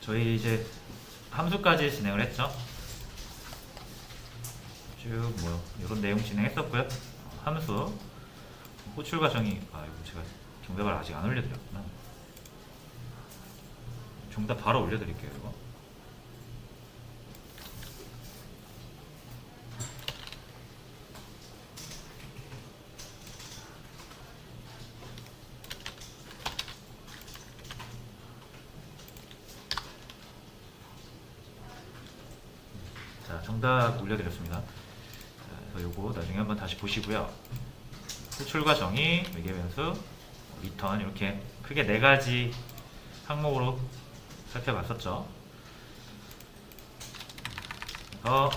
저희 이제 함수까지 진행을 했죠. 쭉 뭐 이런 내용 진행했었고요. 함수 호출과 정의. 이거 제가 정답을 아직 안 올려드렸구나. 정답 바로 올려드릴게요. 이거 자, 정답 올려드렸습니다. 자, 그래서 요거 나중에 한번 다시 보시고요. 호출과 정의, 매개변수, 리턴 이렇게 크게 4가지 항목으로 살펴봤었죠. 그래서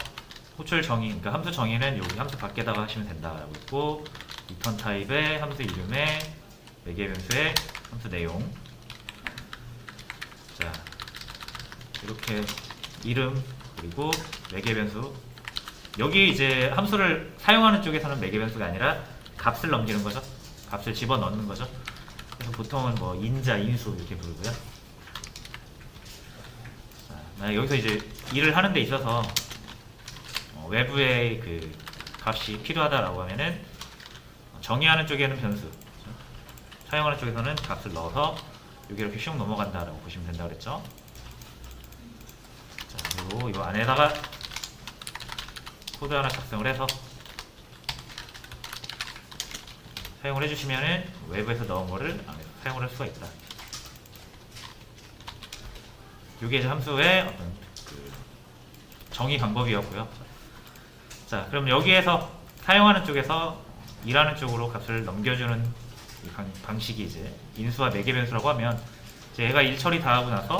호출 정의, 그러니까 함수 정의는 여기 함수 밖에다가 하시면 된다라고 있고, 리턴 타입의 함수 이름에 매개변수의 함수 내용. 자, 이렇게 이름 그리고 매개변수. 여기 이제 함수를 사용하는 쪽에서는 매개변수가 아니라 값을 넘기는 거죠. 값을 집어넣는 거죠. 그래서 보통은 뭐 인자, 인수 이렇게 부르고요. 자, 만약 여기서 이제 일을 하는 데 있어서 외부의 그 값이 필요하다라고 하면은 정의하는 쪽에는 변수, 그렇죠? 사용하는 쪽에서는 값을 넣어서 여기 이렇게 슉 넘어간다라고 보시면 된다고 그랬죠. 자, 그리고 이 안에다가 코드 하나 작성을 해서 사용을 해주시면은 외부에서 넣은 거를 안에서 사용을 할 수가 있다. 이게 이제 함수의 어떤 그 정의 방법이었고요. 자, 그럼 여기에서 사용하는 쪽에서 일하는 쪽으로 값을 넘겨주는 이 방식이 이제 인수와 매개변수라고 하면, 이제 얘가 일 처리 다 하고 나서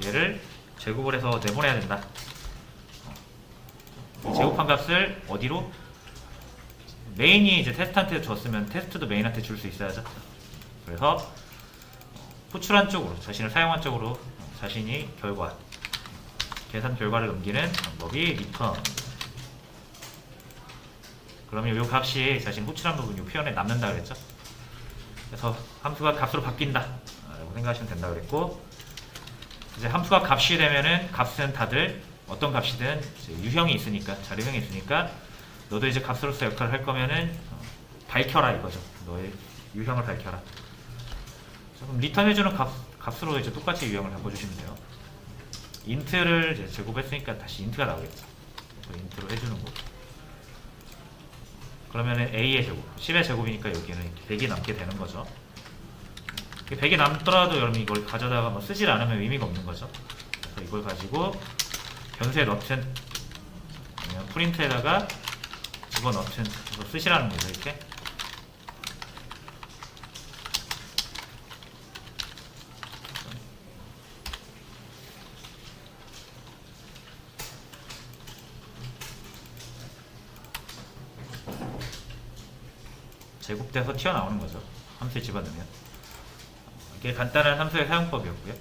얘를 제곱을 해서 내보내야 된다. 이 제곱한 값을 어디로? 메인이 이제 테스트한테 줬으면 테스트도 메인한테 줄 수 있어야죠. 그래서 호출한 쪽으로, 자신을 사용한 쪽으로 자신이 결과, 계산 결과를 넘기는 방법이 리턴. 그러면 이 값이 자신 호출한 부분 이 표현에 남는다 그랬죠. 그래서 함수가 값으로 바뀐다 라고 생각하시면 된다 그랬고, 이제 함수가 값이 되면은 값은 다들 어떤 값이든 유형이 있으니까, 자료형이 있으니까 너도 이제 값으로서 역할을 할 거면은 밝혀라 이거죠. 너의 유형을 밝혀라. 그럼 리턴해주는 값으로 이제 똑같이 유형을 바꿔주시면 돼요. 인트를 이제 제곱했으니까 다시 인트가 나오겠죠. 그래서 인트로 해주는 거고. 그러면은 a의 제곱, 10의 제곱이니까 여기는 100이 남게 되는 거죠. 100이 남더라도 여러분 이걸 가져다가 뭐 쓰질 않으면 의미가 없는 거죠. 그래서 이걸 가지고 변수에 넣든 아니면 프린트에다가 집어넣든 이거 쓰시라는 거죠. 이렇게. 제곱돼서 튀어나오는 거죠. 함수에 집어넣으면. 이게 간단한 함수의 사용법이었고요.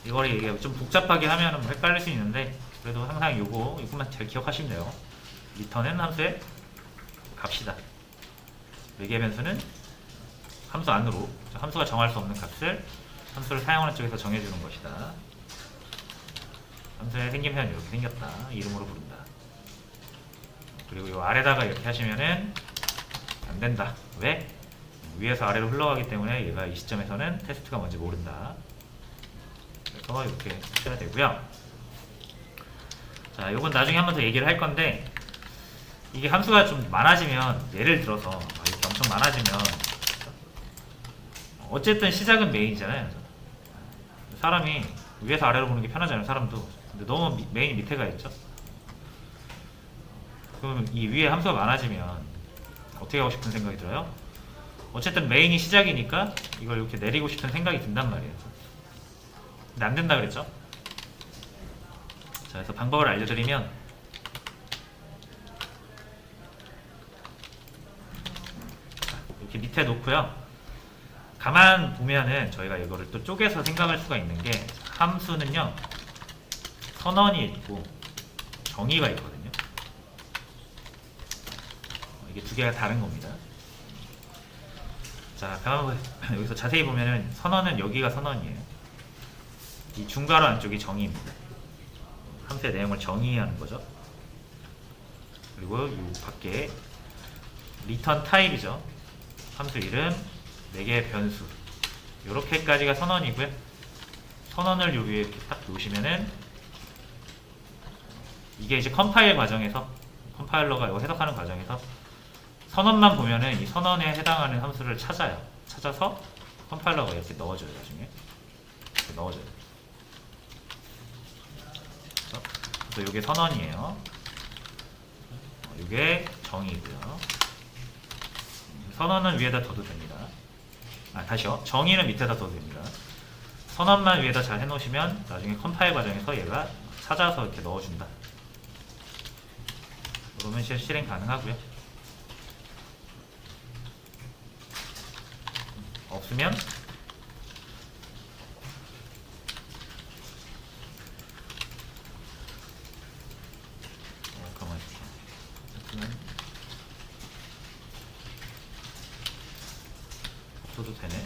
이걸 이게 좀 복잡하게 하면 뭐 헷갈릴 수 있는데, 그래도 항상 이것만 잘 기억하시면 돼요. 리턴은 함수의 값이다. 매개변수는 함수 안으로, 함수가 정할 수 없는 값을 함수를 사용하는 쪽에서 정해주는 것이다. 함수의 생김새는 이렇게 생겼다. 이름으로 부른다. 그리고 이 아래다가 이렇게 하시면은 안 된다. 왜? 위에서 아래로 흘러가기 때문에 얘가 이 시점에서는 테스트가 뭔지 모른다. 그래서 이렇게 하셔야 되고요. 자, 요건 나중에 한번 더 얘기를 할 건데, 이게 함수가 좀 많아지면, 예를 들어서 이렇게 엄청 많아지면, 어쨌든 시작은 메인이잖아요. 사람이 위에서 아래로 보는 게 편하잖아요. 사람도. 근데 너무 메인이 밑에가 있죠. 그럼 이 위에 함수가 많아지면 어떻게 하고 싶은 생각이 들어요? 어쨌든 메인이 시작이니까 이걸 이렇게 내리고 싶은 생각이 든단 말이에요. 근데 안 된다 그랬죠? 자, 그래서 방법을 알려드리면, 이렇게 밑에 놓고요. 가만 보면은 저희가 이거를 또 쪼개서 생각할 수가 있는 게, 함수는요 선언이 있고 정의가 있거든요. 이게 두 개가 다른 겁니다. 자, 그럼 여기서 자세히 보면은 선언은 여기가 선언이에요. 이 중괄호 안쪽이 정의입니다. 함수의 내용을 정의하는 거죠. 그리고 이 밖에 리턴 타입이죠. 함수 이름, 4개의 변수. 요렇게까지가 선언이고요. 선언을 요 위에 이렇게 딱 놓으시면은 이게 이제 컴파일 과정에서 컴파일러가 이거 해석하는 과정에서 선언만 보면은 이 선언에 해당하는 함수를 찾아요. 찾아서 컴파일러가 이렇게 넣어줘요. 나중에 이렇게 넣어줘요. 그래서 이게 선언이에요. 이게 정의고요. 선언은 위에다 둬도 됩니다. 다시요. 정의는 밑에다 둬도 됩니다. 선언만 위에다 잘 해놓으시면 나중에 컴파일 과정에서 얘가 찾아서 이렇게 넣어준다. 그러면 실행 가능하고요. 없으면 가만히 있어. 없어도 되네.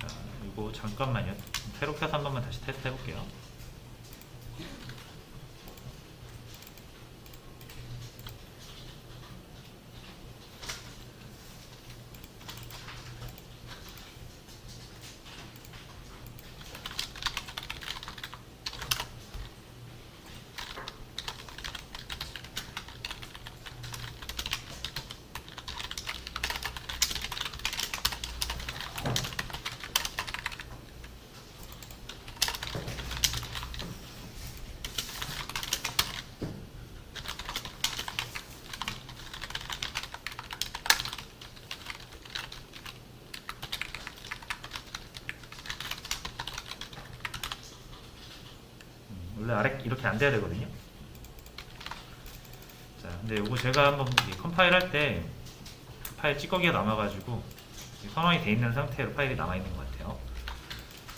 자, 이거 잠깐만요. 새로 켜서 한 번만 다시 테스트 해볼게요. 원래 아래 이렇게 안 돼야 되거든요. 자, 근데 요거 제가 한번 컴파일 할 때 파일 찌꺼기가 남아가지고 선언이 돼 있는 상태로 파일이 남아 있는 것 같아요.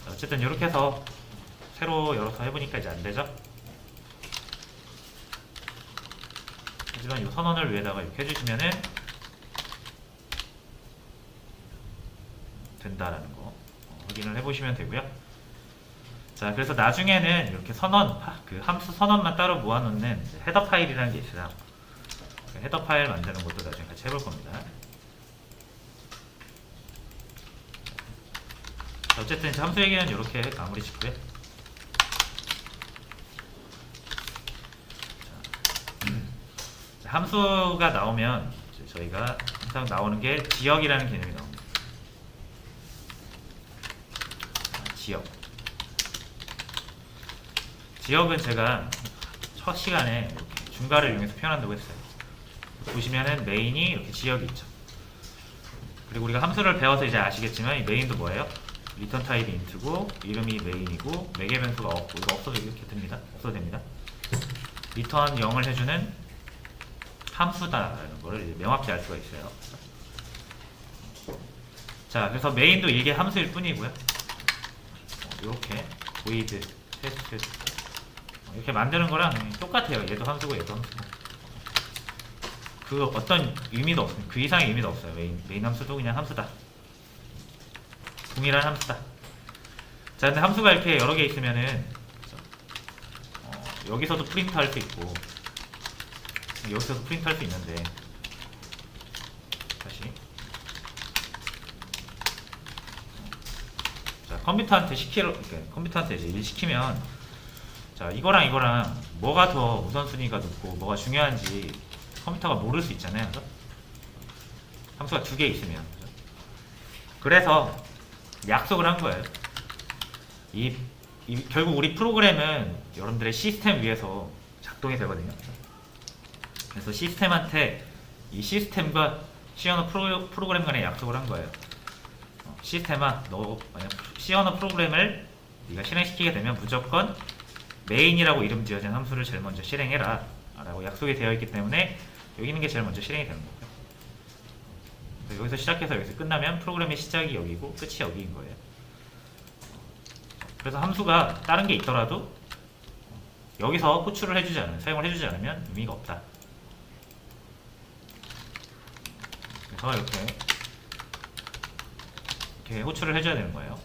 자, 어쨌든 이렇게 해서 새로 열어서 해보니까 이제 안 되죠. 하지만 이 선언을 위에다가 이렇게 해주시면은 된다라는 거 확인을 해보시면 되고요. 자, 그래서 나중에는 이렇게 선언, 그 함수 선언만 따로 모아놓는 헤더 파일이라는 게 있어요. 그 헤더 파일 만드는 것도 나중에 같이 해볼 겁니다. 자, 어쨌든 이제 함수 얘기는 이렇게 마무리 짓고요. 자, 함수가 나오면 이제 저희가 항상 나오는 게 지역이라는 개념이 나옵니다. 지역. 지역은 제가 첫 시간에 이렇게 중괄호를 이용해서 표현한다고 했어요. 보시면은 메인이 이렇게 지역이 있죠. 그리고 우리가 함수를 배워서 이제 아시겠지만 이 메인도 뭐예요? 리턴 타입이 인트고 이름이 메인이고 매개 변수가 없고 이거 없어도 이렇게 됩니다. 없어도 됩니다. 리턴 0을 해주는 함수다라는 거를 이제 명확히 알 수가 있어요. 자, 그래서 메인도 이게 함수일 뿐이고요. 이렇게 void 테스트 이렇게 만드는 거랑 똑같아요. 얘도 함수고 얘도 함수고. 그 어떤 의미도 없습니다. 그 이상의 의미도 없어요. 메인 함수도 그냥 함수다. 동일한 함수다. 자, 근데 함수가 이렇게 여러 개 있으면은 여기서도 프린트 할 수 있고 여기서도 프린트 할 수 있는데 다시 자, 컴퓨터한테 컴퓨터한테 이제 일 시키면 자, 이거랑 뭐가 더 우선순위가 높고 뭐가 중요한지 컴퓨터가 모를 수 있잖아요. 그죠? 함수가 2개 있으면. 그죠? 그래서 약속을 한 거예요. 결국 우리 프로그램은 여러분들의 시스템 위에서 작동이 되거든요. 그래서 시스템한테 이 시스템과 C 언어 프로그램 간의 약속을 한 거예요. 시스템아, 너 만약 C 언어 프로그램을 네가 실행시키게 되면 무조건 메인이라고 이름 지어진 함수를 제일 먼저 실행해라 라고 약속이 되어 있기 때문에 여기 있는 게 제일 먼저 실행이 되는 거고요. 여기서 시작해서 여기서 끝나면 프로그램의 시작이 여기고 끝이 여기인 거예요. 그래서 함수가 다른 게 있더라도 여기서 호출을 해주지 않으면, 사용을 해주지 않으면 의미가 없다. 그래서 이렇게 호출을 해줘야 되는 거예요.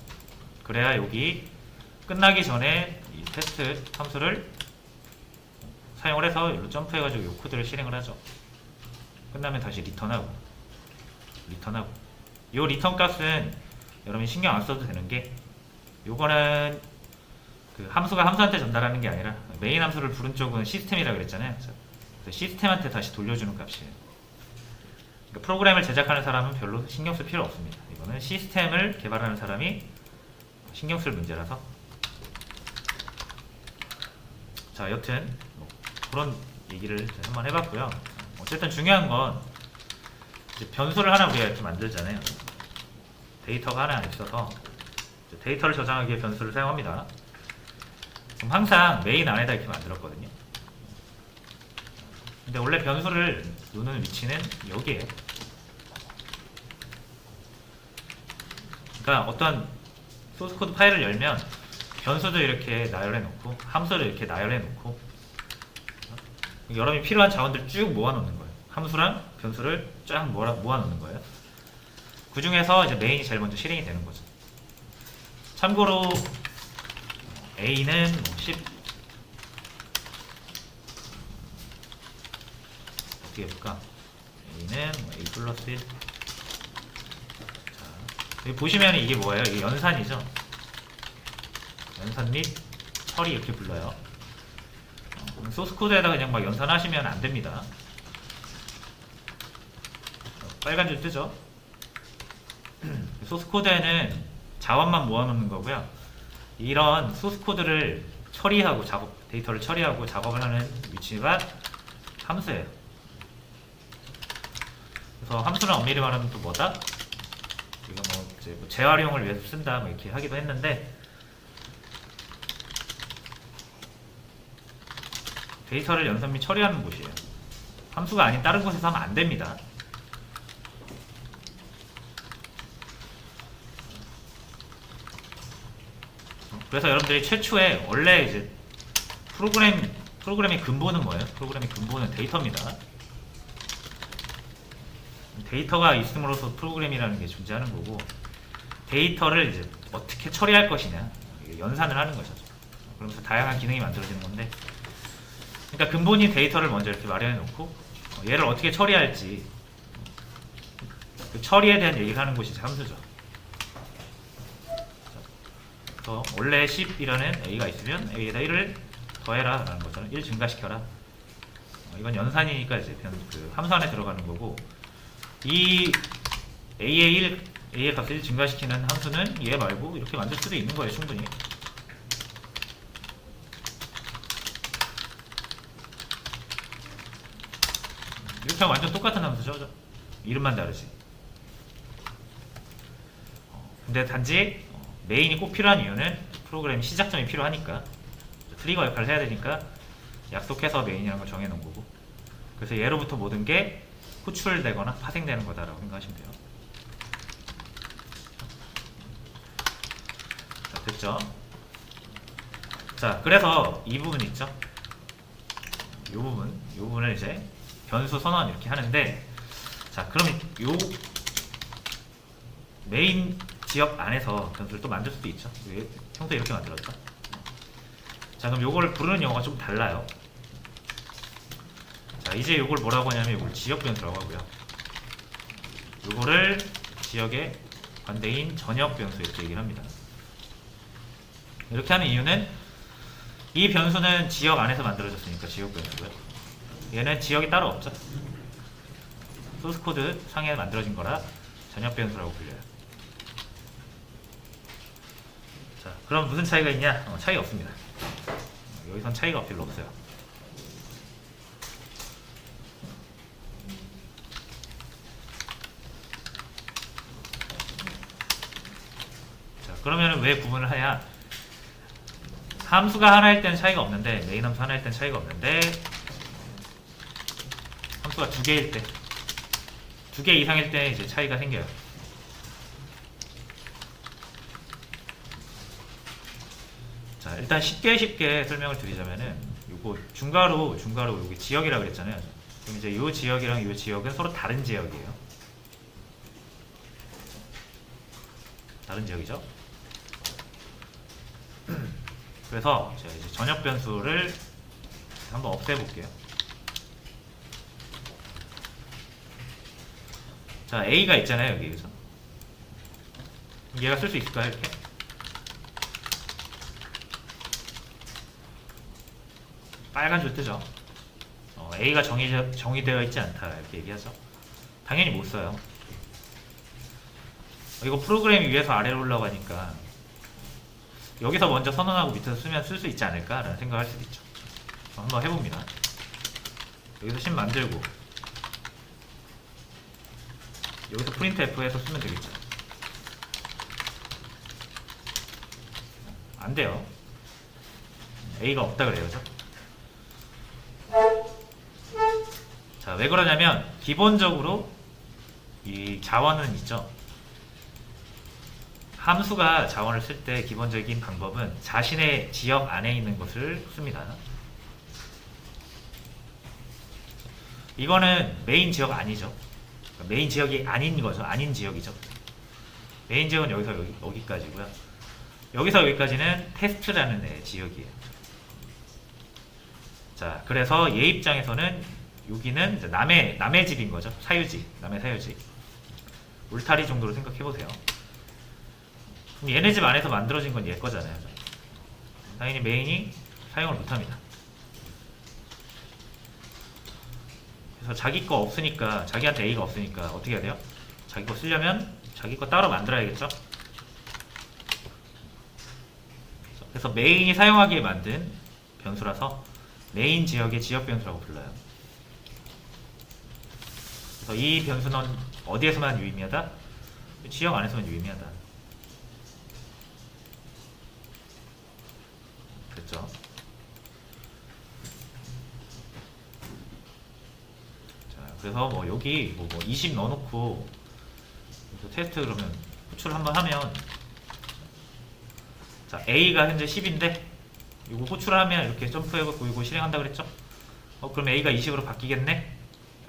그래야 여기 끝나기 전에 이 테스트 함수를 사용을 해서 여기로 점프해가지고 이 코드를 실행을 하죠. 끝나면 다시 리턴하고 이 리턴 값은 여러분이 신경 안 써도 되는 게, 요거는 그 함수가 함수한테 전달하는 게 아니라 메인 함수를 부른 쪽은 시스템이라고 그랬잖아요. 그래서 시스템한테 다시 돌려주는 값이에요. 그러니까 프로그램을 제작하는 사람은 별로 신경 쓸 필요 없습니다. 이거는 시스템을 개발하는 사람이 신경 쓸 문제라서. 자, 여튼 뭐 그런 얘기를 한번 해봤고요. 어쨌든 중요한 건 이제 변수를 하나 우리가 이렇게 만들잖아요. 데이터가 하나 있어서 데이터를 저장하기 위해 변수를 사용합니다. 그럼 항상 메인 안에다 이렇게 만들었거든요. 근데 원래 변수를 놓는 위치는 여기에요. 그러니까 어떤 소스코드 파일을 열면 변수도 이렇게 나열해 놓고 함수를 이렇게 나열해 놓고 여러분이 필요한 자원들을 쭉 모아 놓는 거예요. 함수랑 변수를 쫙 모아 놓는 거예요. 그 중에서 이제 메인이 제일 먼저 실행이 되는 거죠. 참고로 A는 뭐 10 어떻게 해볼까? A는 뭐 A 플러스 1. 자, 여기 보시면 이게 뭐예요? 이게 연산이죠. 연산 및 처리 이렇게 불러요. 소스 코드에다 그냥 막 연산하시면 안 됩니다. 빨간 줄 뜨죠. 소스 코드에는 자원만 모아놓는 거고요. 이런 소스 코드를 처리하고 데이터를 처리하고 작업을 하는 위치가 함수예요. 그래서 함수는 엄밀히 말하면 또 뭐다? 이거 뭐 이제 뭐 재활용을 위해서 쓴다 뭐 이렇게 하기도 했는데, 데이터를 연산 및 처리하는 곳이에요. 함수가 아닌 다른 곳에서 하면 안 됩니다. 그래서 여러분들이 최초에 원래 이제 프로그램의 근본은 뭐예요? 프로그램의 근본은 데이터입니다. 데이터가 있음으로써 프로그램이라는 게 존재하는 거고, 데이터를 이제 어떻게 처리할 것이냐, 연산을 하는 것이죠. 그러면서 다양한 기능이 만들어지는 건데, 그러니까 근본인 데이터를 먼저 이렇게 마련해 놓고 얘를 어떻게 처리할지, 그 처리에 대한 얘기를 하는 곳이 함수죠. 그래서 원래 10이라는 A가 있으면 A에다 1을 더해라 라는 거잖아요. 1 증가시켜라. 이건 연산이니까 이제 그 함수 안에 들어가는 거고, 이 A의 값을 증가시키는 함수는 얘 말고 이렇게 만들 수도 있는 거예요, 충분히. 이렇게 하면 완전 똑같은 함수죠. 이름만 다르지. 근데 단지 메인이 꼭 필요한 이유는 프로그램 시작점이 필요하니까, 트리거 역할을 해야 되니까 약속해서 메인이라는 걸 정해놓은 거고, 그래서 얘로부터 모든 게 호출되거나 파생되는 거다라고 생각하시면 돼요. 자, 됐죠? 자, 그래서 이 부분 있죠? 이 부분을 이제 변수 선언 이렇게 하는데, 자, 그럼 요 메인 지역 안에서 변수를 또 만들 수도 있죠. 평소에 이렇게 만들었죠. 자, 그럼 요거를 부르는 영어가 좀 달라요. 자, 이제 요걸 뭐라고 하냐면 요걸 지역 변수라고 하고요. 요거를 지역의 반대인 전역 변수 이렇게 얘기를 합니다. 이렇게 하는 이유는 이 변수는 지역 안에서 만들어졌으니까 지역 변수고요. 얘는 지역이 따로 없죠. 소스 코드 상에 만들어진 거라 전역 변수라고 불려요. 자, 그럼 무슨 차이가 있냐? 차이가 없습니다. 여기선 차이가 별로 없어요. 자, 그러면 왜 구분을 하냐? 함수가 하나일 땐 차이가 없는데, 메인 함수 하나일 땐 차이가 없는데, 함수가 두 개일 때, 두 개 이상일 때 이제 차이가 생겨요. 자, 일단 쉽게 설명을 드리자면은, 뭐 중괄호 여기 지역이라고 그랬잖아요. 그럼 이제 이 지역이랑 이 지역은 서로 다른 지역이에요. 다른 지역이죠. 그래서 제가 이제 전역 변수를 한번 없애볼게요. 자, A가 있잖아요, 여기. 그래서 얘가 쓸 수 있을까요, 이렇게? 빨간 줄 뜨죠. A가 정의되어 있지 않다, 이렇게 얘기하죠. 당연히 못 써요. 이거 프로그램이 위에서 아래로 올라가니까 여기서 먼저 선언하고 밑에서 쓰면 쓸 수 있지 않을까라는 생각을 할 수도 있죠. 한번 해봅니다. 여기서 심 만들고 여기서 printf에서 쓰면 되겠죠. 안 돼요. A가 없다 그래요, 그죠? 자, 왜 그러냐면 기본적으로 이 자원은 있죠. 함수가 자원을 쓸 때 기본적인 방법은 자신의 지역 안에 있는 것을 씁니다. 이거는 메인 지역 아니죠. 메인 지역이 아닌 거죠. 아닌 지역이죠. 메인 지역은 여기서 여기까지고요. 여기서 여기까지는 테스트라는 지역이에요. 자, 그래서 얘 입장에서는 여기는 이제 남의 집인 거죠. 사유지, 남의 사유지. 울타리 정도로 생각해 보세요. 그럼 얘네 집 안에서 만들어진 건 얘 거잖아요. 당연히 메인이 사용을 못합니다. 그래서 자기 거 없으니까, 자기한테 A가 없으니까 어떻게 해야 돼요? 자기 거 쓰려면 자기 거 따로 만들어야겠죠? 그래서 메인이 사용하기에 만든 변수라서 메인 지역의 지역 변수라고 불러요. 그래서 이 변수는 어디에서만 유의미하다? 지역 안에서만 유의미하다. 그렇죠? 자, 그래서 뭐 여기 뭐 20 넣어놓고 테스트 그러면 호출을 한번 하면, 자, A가 현재 10인데 이거 호출을 하면 이렇게 점프해갖고 이거 실행한다 그랬죠? 그럼 A가 20으로 바뀌겠네?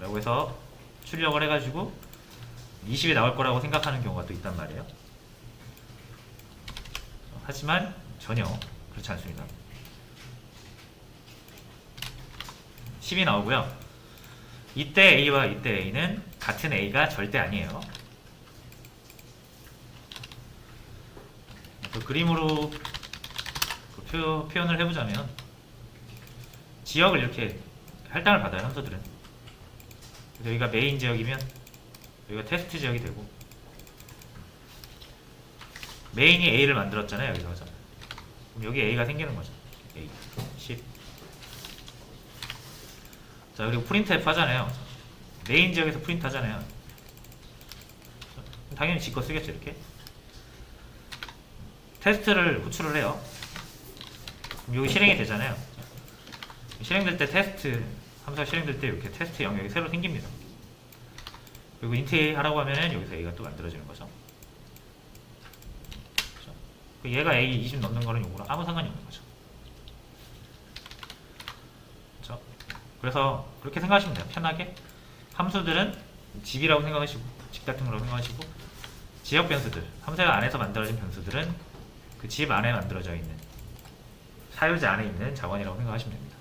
라고 해서 출력을 해가지고 20이 나올 거라고 생각하는 경우가 또 있단 말이에요. 하지만 전혀 그렇지 않습니다. 10이 나오고요. 이때 A와 이때 A는 같은 A가 절대 아니에요. 그 그림으로 표현을 해보자면 지역을 이렇게 할당을 받아요, 함수들은. 그래서 여기가 메인 지역이면 여기가 테스트 지역이 되고, 메인이 A를 만들었잖아요, 여기서. 그죠? 그럼 여기 A가 생기는 거죠. A 10. 자, 그리고 printf 하잖아요. 메인 지역에서 프린트 하잖아요. 당연히 지 거 쓰겠죠, 이렇게. 테스트를 호출을 해요. 그럼 여기 실행이 되잖아요. 실행될 때 테스트 함수가 실행될 때 이렇게 테스트 영역이 새로 생깁니다. 그리고 int A 하라고 하면은 여기서 A가 또 만들어지는 거죠. 그렇죠? 얘가 A 20 넣는 거는 요거랑 아무 상관이 없는 거죠. 그렇죠? 그래서 그렇게 생각하시면 돼요. 편하게. 함수들은 집이라고 생각하시고, 집 같은 거라고 생각하시고, 지역 변수들, 함수가 안에서 만들어진 변수들은 그 집 안에 만들어져 있는, 사유지 안에 있는 자원이라고 생각하시면 됩니다.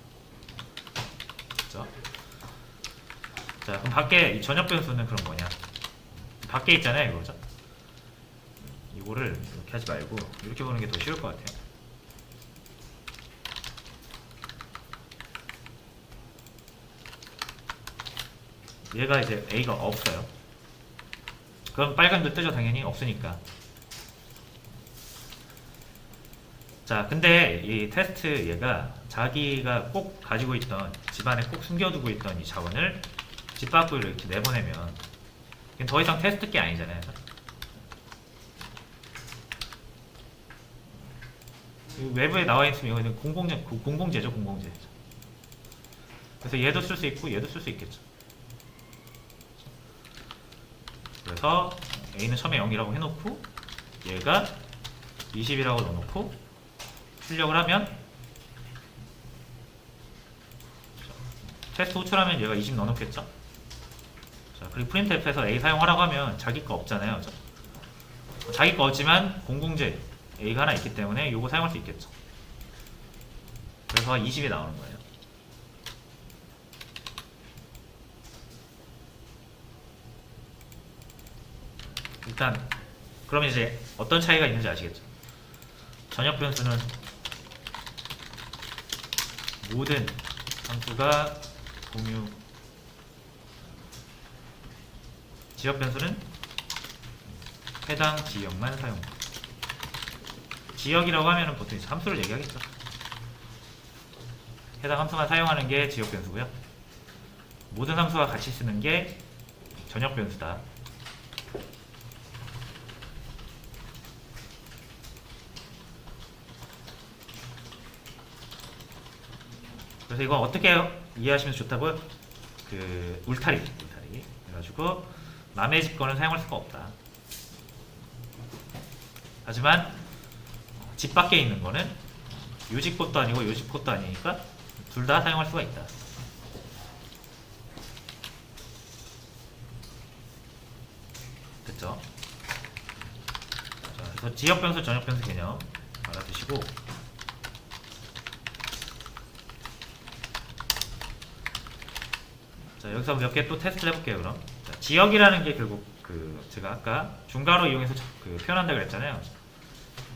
그렇죠? 자, 그럼 밖에 이 전역 변수는 그럼 뭐냐? 밖에 있잖아요, 이거죠? 이거를 이렇게 하지 말고 이렇게 보는 게 더 쉬울 것 같아요. 얘가 이제 A가 없어요. 그럼 빨간도 뜨죠, 당연히. 없으니까. 자, 근데 이 테스트 얘가 자기가 꼭 가지고 있던, 집안에 꼭 숨겨두고 있던 이 자원을 집 밖으로 이렇게 내보내면 이건 더 이상 테스트 게 아니잖아요. 외부에 나와 있으면 이거는 공공재죠, 공공재. 그래서 얘도 쓸 수 있고 얘도 쓸 수 있겠죠. 그래서 A는 처음에 0이라고 해놓고 얘가 20이라고 넣어놓고 출력을 하면 테스트 호출하면 얘가 20 넣어놓겠죠? 자, 그리고 printf에서 A 사용하라고 하면 자기 거 없잖아요. 그죠? 자기 거 없지만 공공재 A가 하나 있기 때문에 요거 사용할 수 있겠죠. 그래서 20이 나오는 거예요. 일단 그럼 이제 어떤 차이가 있는지 아시겠죠? 전역 변수는 모든 함수가 공유, 지역 변수는 해당 지역만 사용. 지역이라고 하면 보통 함수를 얘기하겠죠. 해당 함수만 사용하는 게 지역 변수고요. 모든 함수와 같이 쓰는 게 전역 변수다. 그래서 이거 어떻게 이해하시면 좋다고요? 그 울타리 해가지고 남의 집 거는 사용할 수가 없다. 하지만 집 밖에 있는 거는 요 집 것도 아니고 요 집 것도 아니니까 둘 다 사용할 수가 있다. 됐죠? 자, 그래서 지역 변수, 전역 변수 개념 알아두시고, 자, 여기서 몇 개 또 테스트를 해볼게요. 그럼 자, 지역이라는 게 결국 그 제가 아까 중괄호 이용해서 그 표현한다고 그랬잖아요.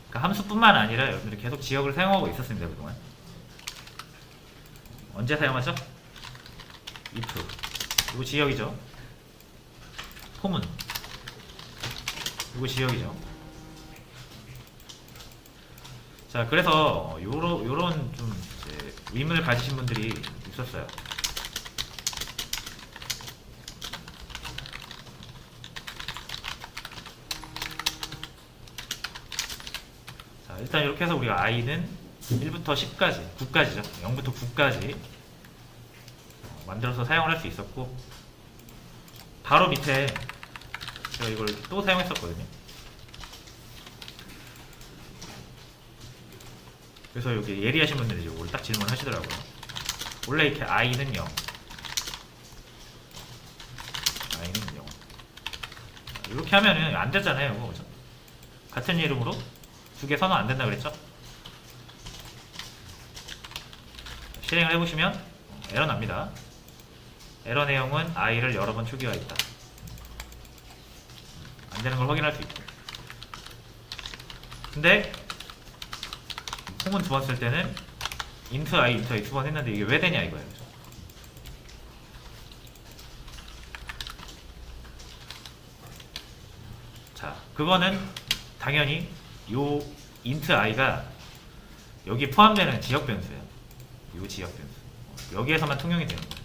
그러니까 함수뿐만 아니라 여러분들이 계속 지역을 사용하고 있었습니다. 그동안 언제 사용하죠? if 이거 지역이죠. 폼은 이거 지역이죠. 자, 그래서 요런 좀 이제 의문을 가지신 분들이 있었어요. 자, 일단 이렇게 해서 우리가 i는 1부터 10까지, 9까지죠. 0부터 9까지 만들어서 사용을 할 수 있었고, 바로 밑에 제가 이걸 또 사용했었거든요. 그래서 여기 예리하신 분들이 이제 이걸 딱 질문하시더라고요. 원래 이렇게 i는 0, i는 0 이렇게 하면은 안 되잖아요. 그죠? 같은 이름으로 두 개 선언 안 된다 그랬죠? 실행을 해보시면 에러 납니다. 에러 내용은 i를 여러 번 초기화 했다. 안 되는 걸 확인할 수 있고. 근데 폼은 두 번 쓸 때는 int i 두 번 했는데 이게 왜 되냐 이거예요. 자, 그거는 당연히 요 int i가 여기 포함되는 지역 변수예요. 요 지역 변수. 여기에서만 통용이 되는 거예요.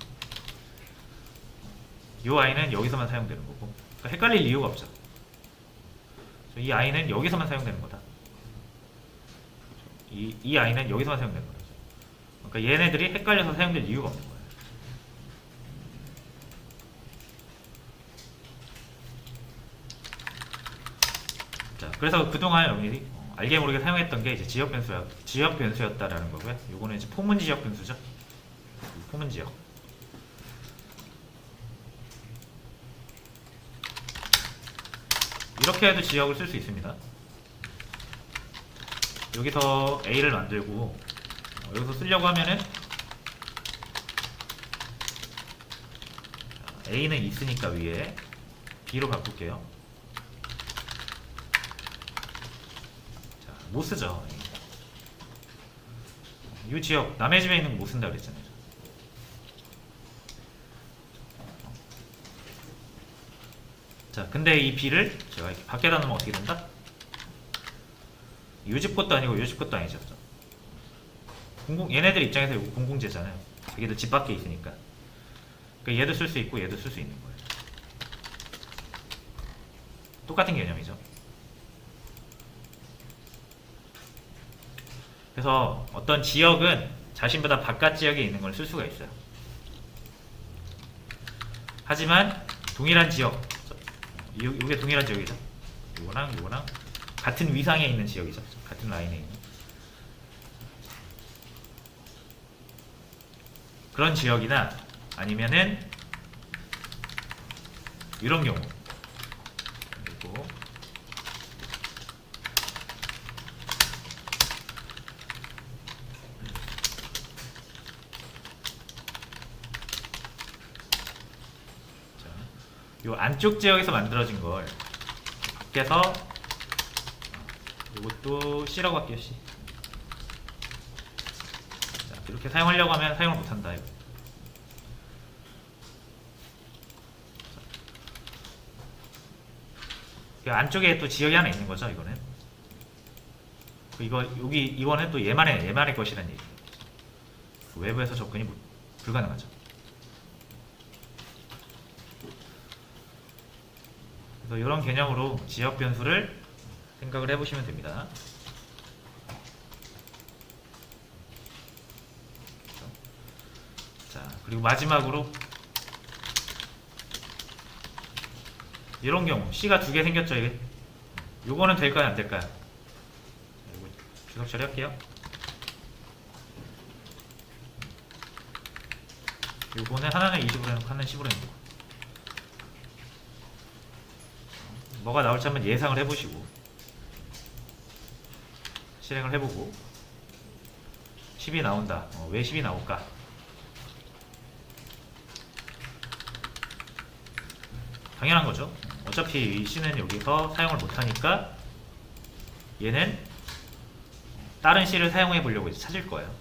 요 i는 여기서만 사용되는 거고. 그러니까 헷갈릴 이유가 없죠. 이 i는 여기서만 사용되는 거다. 이 i는 여기서만 사용되는 거죠. 그러니까 얘네들이 헷갈려서 사용될 이유가 없는 거예요. 자, 그래서 그동안 여러분들이 알게 모르게 사용했던 게 이제 지역 변수였다라는 거고요. 요거는 이제 포문 지역 변수죠. 포문 지역. 이렇게 해도 지역을 쓸 수 있습니다. 여기서 A를 만들고 여기서 쓰려고 하면은 A는 있으니까 위에 B로 바꿀게요. 자, 못 쓰죠. 이 지역 남의 집에 있는 거 못 쓴다 그랬잖아요. 자, 근데 이 B를 제가 이렇게 밖에다 놓으면 어떻게 된다? 요 집 것도 아니고 요 집 것도 아니죠. 얘네들 입장에서 이거 공공재잖아요. 얘도 집 밖에 있으니까. 그러니까 얘도 쓸 수 있고 얘도 쓸 수 있는 거예요. 똑같은 개념이죠. 그래서 어떤 지역은 자신보다 바깥 지역에 있는 걸 쓸 수가 있어요. 하지만 동일한 지역, 이게 동일한 지역이죠. 요거랑 같은 위상에 있는 지역이죠. 같은 라인에 있는 그런 지역이나 아니면은 이런 경우. 그리고 요 안쪽 지역에서 만들어진 걸 밖에서 요것도 C라고 할게요. C. 자, 이렇게 사용하려고 하면 사용을 못한다. 이거. 안쪽에 또 지역이 하나 있는 거죠. 이거는 이거 여기 이거는 또 얘만의 것이라는 얘기. 외부에서 접근이 불가능하죠. 그래서 이런 개념으로 지역 변수를 생각을 해보시면 됩니다. 자, 그리고 마지막으로 이런 경우 C가 두 개 생겼죠. 이게 요거는 될까요, 안 될까요? 이거 주석 처리할게요. 요거는 하나는 20으로 해놓고 하나는 10으로 해놓고 뭐가 나올지 한번 예상을 해보시고 실행을 해보고 10이 나온다. 왜 10이 나올까? 당연한 거죠. 어차피 이 C는 여기서 사용을 못하니까 얘는 다른 C를 사용해 보려고 이제 찾을 거예요.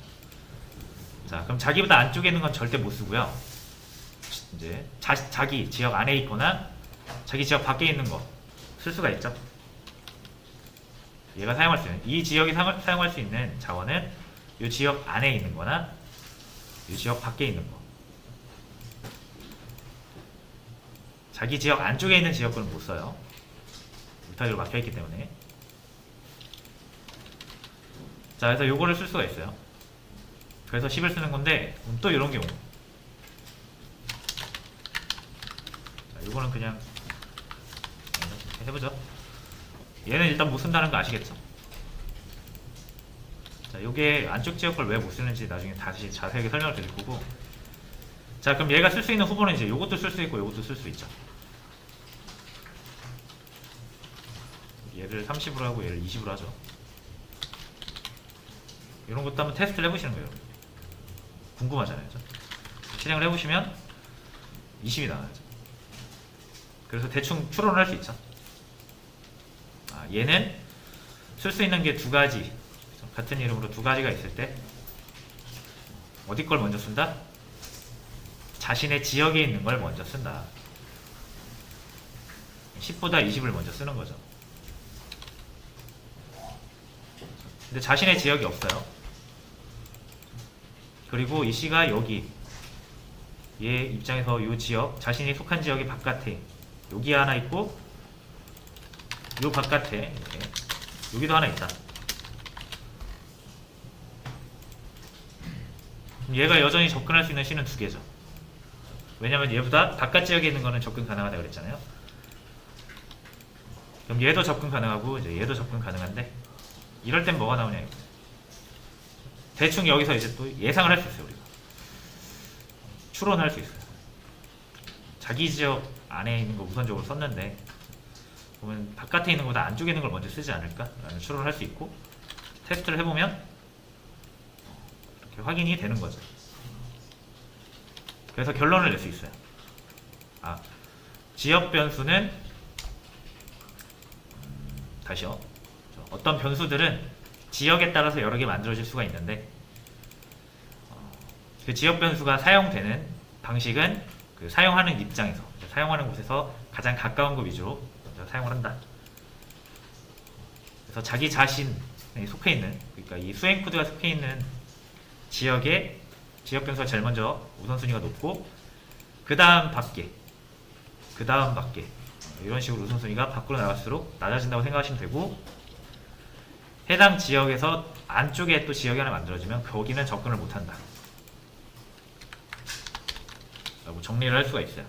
자, 그럼 자기보다 안쪽에 있는 건 절대 못 쓰고요. 이제 자기 지역 안에 있거나 자기 지역 밖에 있는 거 쓸 수가 있죠. 얘가 사용할 수 있는 이 지역이 사용할 수 있는 자원은 이 지역 안에 있는 거나 이 지역 밖에 있는 거. 자기 지역 안쪽에 있는 지역권은 못 써요. 울타리로 막혀있기 때문에. 자, 그래서 요거를 쓸 수가 있어요. 그래서 10을 쓰는 건데 또 이런 경우. 자, 요거는 그냥 해보죠. 얘는 일단 못 쓴다는 거 아시겠죠? 자, 요게 안쪽 지역을 왜 못 쓰는지 나중에 다시 자세하게 설명을 드릴 거고. 자, 그럼 얘가 쓸 수 있는 후보는 이제 요것도 쓸 수 있고 요것도 쓸 수 있죠. 얘를 30으로 하고 얘를 20으로 하죠. 이런 것도 한번 테스트를 해보시는 거예요. 궁금하잖아요. 그죠? 실행을 해보시면 20이 나와야죠. 그래서 대충 추론을 할 수 있죠. 얘는 쓸 수 있는 게 두 가지, 같은 이름으로 두 가지가 있을 때 어디 걸 먼저 쓴다? 자신의 지역에 있는 걸 먼저 쓴다. 10보다 20을 먼저 쓰는 거죠. 근데 자신의 지역이 없어요. 그리고 이 C가 여기 얘 입장에서 이 지역, 자신이 속한 지역이 바깥에 여기 하나 있고 요 바깥에 이렇게 여기도 하나 있다. 얘가 여전히 접근할 수 있는 C는 두 개죠. 왜냐면 얘보다 바깥 지역에 있는 거는 접근 가능하다고 그랬잖아요. 그럼 얘도 접근 가능하고 이제 얘도 접근 가능한데 이럴 땐 뭐가 나오냐 이거. 대충 여기서 이제 또 예상을 할 수 있어요. 우리가 추론할 수 있어요. 자기 지역 안에 있는 거 우선적으로 썼는데 보면 바깥에 있는 것보다 안쪽에 있는 걸 먼저 쓰지 않을까? 라는 추론을 할 수 있고 테스트를 해보면 이렇게 확인이 되는 거죠. 그래서 결론을 낼 수 있어요. 지역 변수는 다시요. 어떤 변수들은 지역에 따라서 여러 개 만들어질 수가 있는데 그 지역 변수가 사용되는 방식은 그 사용하는 입장에서 사용하는 곳에서 가장 가까운 거 위주로 사용을 한다. 그래서 자기 자신에 속해 있는, 그러니까 이 수행 코드가 속해 있는 지역에 지역 변수가 제일 먼저 우선순위가 높고 그 다음 밖에 이런 식으로 우선순위가 밖으로 나갈수록 낮아진다고 생각하시면 되고 해당 지역에서 안쪽에 또 지역이 하나 만들어지면 거기는 접근을 못한다 라고 정리를 할 수가 있어요.